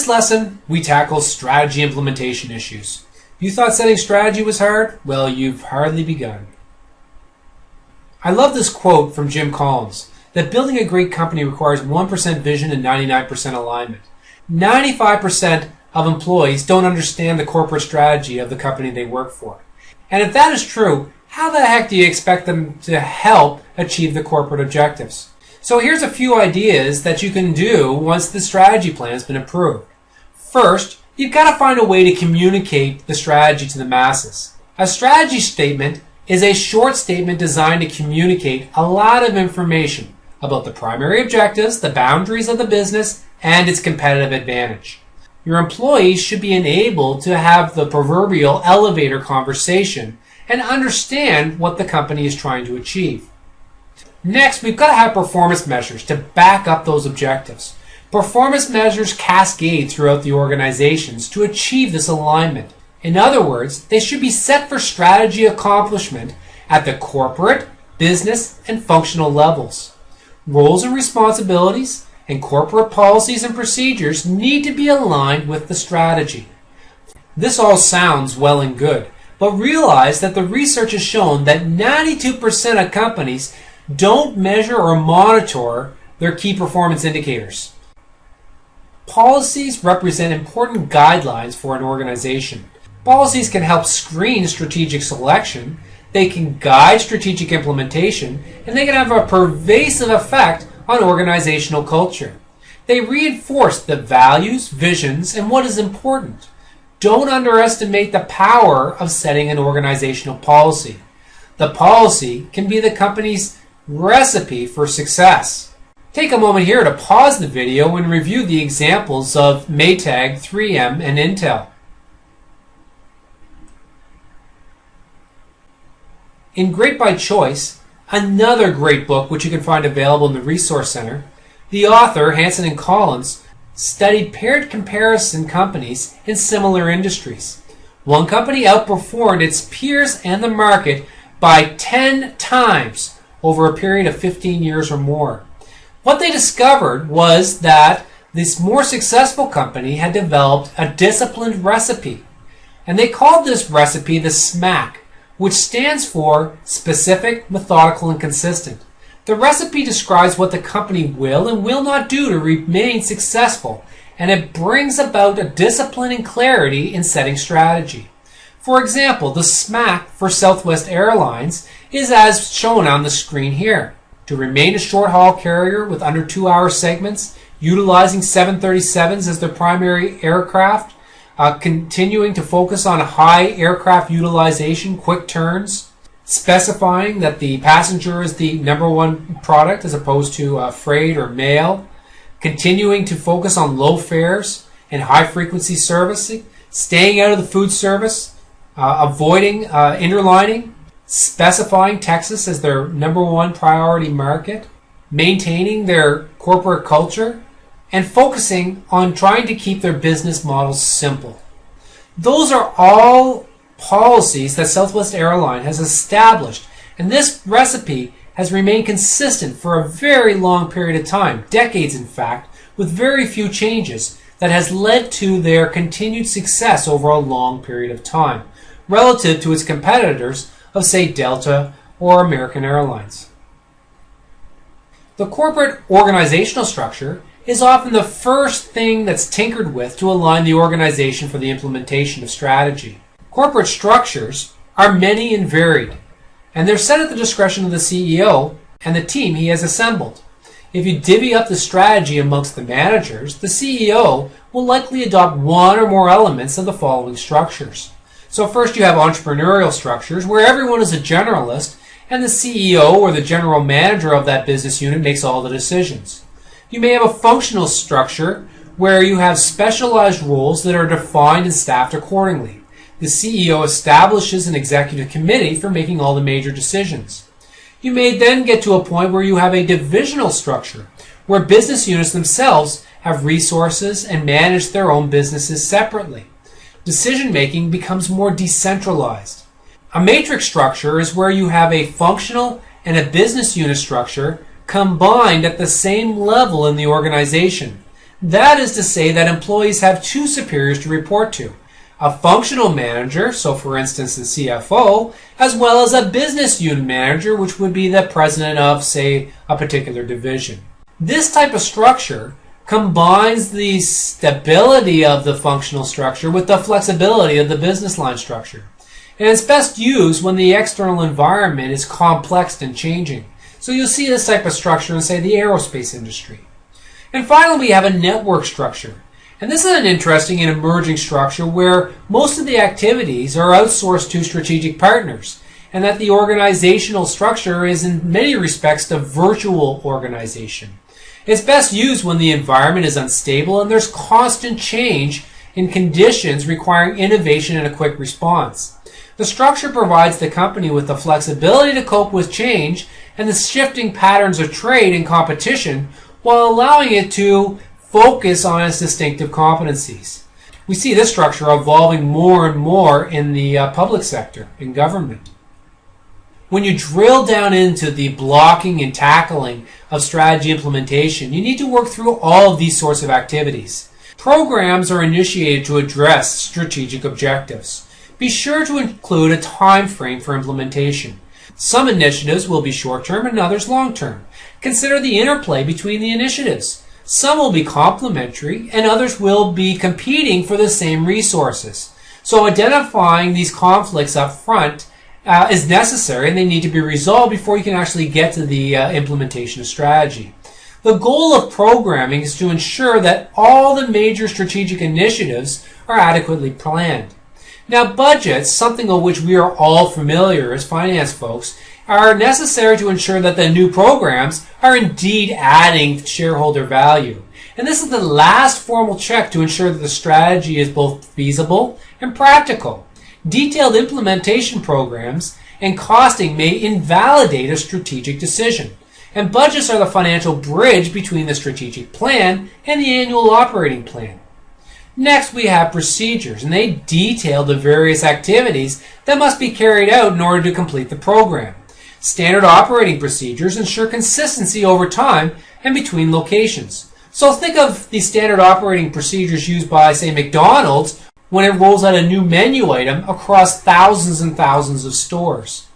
this lesson, we tackle strategy implementation issues. You thought setting strategy was hard? Well, you've hardly begun. I love this quote from Jim Collins, that building a great company requires 1% vision and 99% alignment. 95% of employees don't understand the corporate strategy of the company they work for. And if that is true, how the heck do you expect them to help achieve the corporate objectives? So here's a few ideas that you can do once the strategy plan has been approved. First, you've got to find a way to communicate the strategy to the masses. A strategy statement is a short statement designed to communicate a lot of information about the primary objectives, the boundaries of the business, and its competitive advantage. Your employees should be enabled to have the proverbial elevator conversation and understand what the company is trying to achieve. Next, we've got to have performance measures to back up those objectives. Performance measures cascade throughout the organizations to achieve this alignment. In other words, they should be set for strategy accomplishment at the corporate, business, and functional levels. Roles and responsibilities and corporate policies and procedures need to be aligned with the strategy. This all sounds well and good, but realize that the research has shown that 92% of companies don't measure or monitor their key performance indicators. Policies represent important guidelines for an organization. Policies can help screen strategic selection, they can guide strategic implementation, and they can have a pervasive effect on organizational culture. They reinforce the values, visions, and what is important. Don't underestimate the power of setting an organizational policy. The policy can be the company's recipe for success. Take a moment here to pause the video and review the examples of Maytag, 3M, and Intel. In Great by Choice, another great book which you can find available in the Resource Center, the author, Hansen and Collins, studied paired comparison companies in similar industries. One company outperformed its peers and the market by 10 times over a period of 15 years or more. What they discovered was that this more successful company had developed a disciplined recipe, and they called this recipe the SMAC, which stands for specific, methodical, and consistent. The recipe describes what the company will and will not do to remain successful, and it brings about a discipline and clarity in setting strategy. For example, the SMAC for Southwest Airlines is as shown on the screen here. To remain a short-haul carrier with under 2-hour segments, utilizing 737s as their primary aircraft, continuing to focus on high aircraft utilization, quick turns, specifying that the passenger is the number one product as opposed to freight or mail, continuing to focus on low fares and high-frequency servicing, staying out of the food service, avoiding interlining, specifying Texas as their number one priority market, maintaining their corporate culture, and focusing on trying to keep their business models simple. Those are all policies that Southwest Airlines has established, and this recipe has remained consistent for a very long period of time, decades in fact, with very few changes, that has led to their continued success over a long period of time, relative to its competitors of, say, Delta or American Airlines. The corporate organizational structure is often the first thing that's tinkered with to align the organization for the implementation of strategy. Corporate structures are many and varied, and they're set at the discretion of the CEO and the team he has assembled. If you divvy up the strategy amongst the managers, the CEO will likely adopt one or more elements of the following structures. So first you have entrepreneurial structures where everyone is a generalist and the CEO or the general manager of that business unit makes all the decisions. You may have a functional structure where you have specialized roles that are defined and staffed accordingly. The CEO establishes an executive committee for making all the major decisions. You may then get to a point where you have a divisional structure where business units themselves have resources and manage their own businesses separately. Decision-making becomes more decentralized. A matrix structure is where you have a functional and a business unit structure combined at the same level in the organization. That is to say that employees have two superiors to report to, a functional manager, so for instance the CFO, as well as a business unit manager, which would be the president of, say, a particular division. This type of structure combines the stability of the functional structure with the flexibility of the business line structure. And it's best used when the external environment is complex and changing. So you'll see this type of structure in, say, the aerospace industry. And finally, we have a network structure. And this is an interesting and emerging structure where most of the activities are outsourced to strategic partners, and that the organizational structure is in many respects a virtual organization. It's best used when the environment is unstable and there's constant change in conditions requiring innovation and a quick response. The structure provides the company with the flexibility to cope with change and the shifting patterns of trade and competition while allowing it to focus on its distinctive competencies. We see this structure evolving more and more in the public sector, in government. When you drill down into the blocking and tackling of strategy implementation, you need to work through all of these sorts of activities. Programs are initiated to address strategic objectives. Be sure to include a time frame for implementation. Some initiatives will be short-term and others long-term. Consider the interplay between the initiatives. Some will be complementary and others will be competing for the same resources. So identifying these conflicts up front is necessary, and they need to be resolved before you can actually get to the implementation of strategy. The goal of programming is to ensure that all the major strategic initiatives are adequately planned. Now, budgets, something of which we are all familiar as finance folks, are necessary to ensure that the new programs are indeed adding shareholder value. And this is the last formal check to ensure that the strategy is both feasible and practical. Detailed implementation programs and costing may invalidate a strategic decision, and budgets are the financial bridge between the strategic plan and the annual operating plan. Next, we have procedures, and they detail the various activities that must be carried out in order to complete the program. Standard operating procedures ensure consistency over time and between locations. So think of the standard operating procedures used by, say, McDonald's when it rolls out a new menu item across thousands and thousands of stores.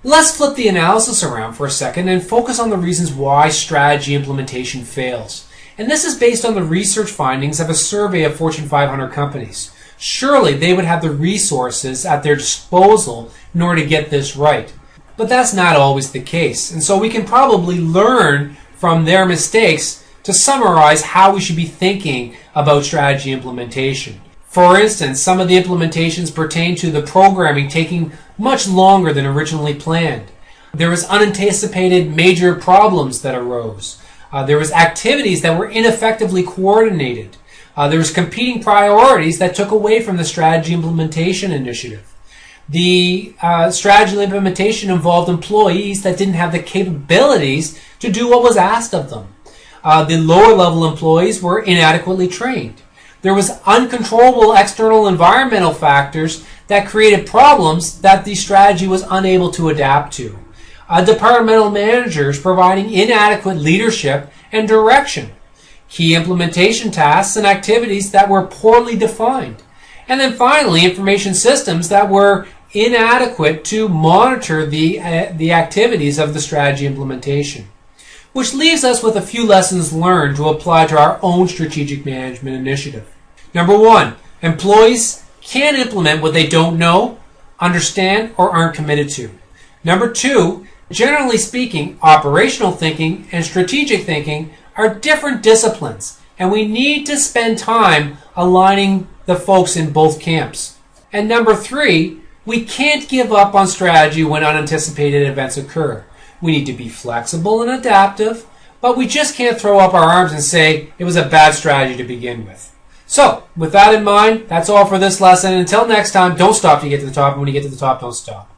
Let's flip the analysis around for a second and focus on the reasons why strategy implementation fails. And this is based on the research findings of a survey of Fortune 500 companies. Surely they would have the resources at their disposal in order to get this right. But that's not always the case. And so we can probably learn from their mistakes to summarize how we should be thinking about strategy implementation. For instance, some of the implementations pertain to the programming taking much longer than originally planned. There was unanticipated major problems that arose. There was activities that were ineffectively coordinated. There was competing priorities that took away from the strategy implementation initiative. The strategy implementation involved employees that didn't have the capabilities to do what was asked of them. The lower level employees were inadequately trained. There was uncontrollable external environmental factors that created problems that the strategy was unable to adapt to. Departmental managers providing inadequate leadership and direction. Key implementation tasks and activities that were poorly defined. And then finally, information systems that were inadequate to monitor the activities of the strategy implementation. Which leaves us with a few lessons learned to apply to our own strategic management initiative. Number one, employees can't implement what they don't know, understand, or aren't committed to. Number two, generally speaking, operational thinking and strategic thinking are different disciplines, and we need to spend time aligning the folks in both camps. And number three, we can't give up on strategy when unanticipated events occur. We need to be flexible and adaptive, but we just can't throw up our arms and say it was a bad strategy to begin with. So, with that in mind, that's all for this lesson. Until next time, don't stop to get to the top, and when you get to the top, don't stop.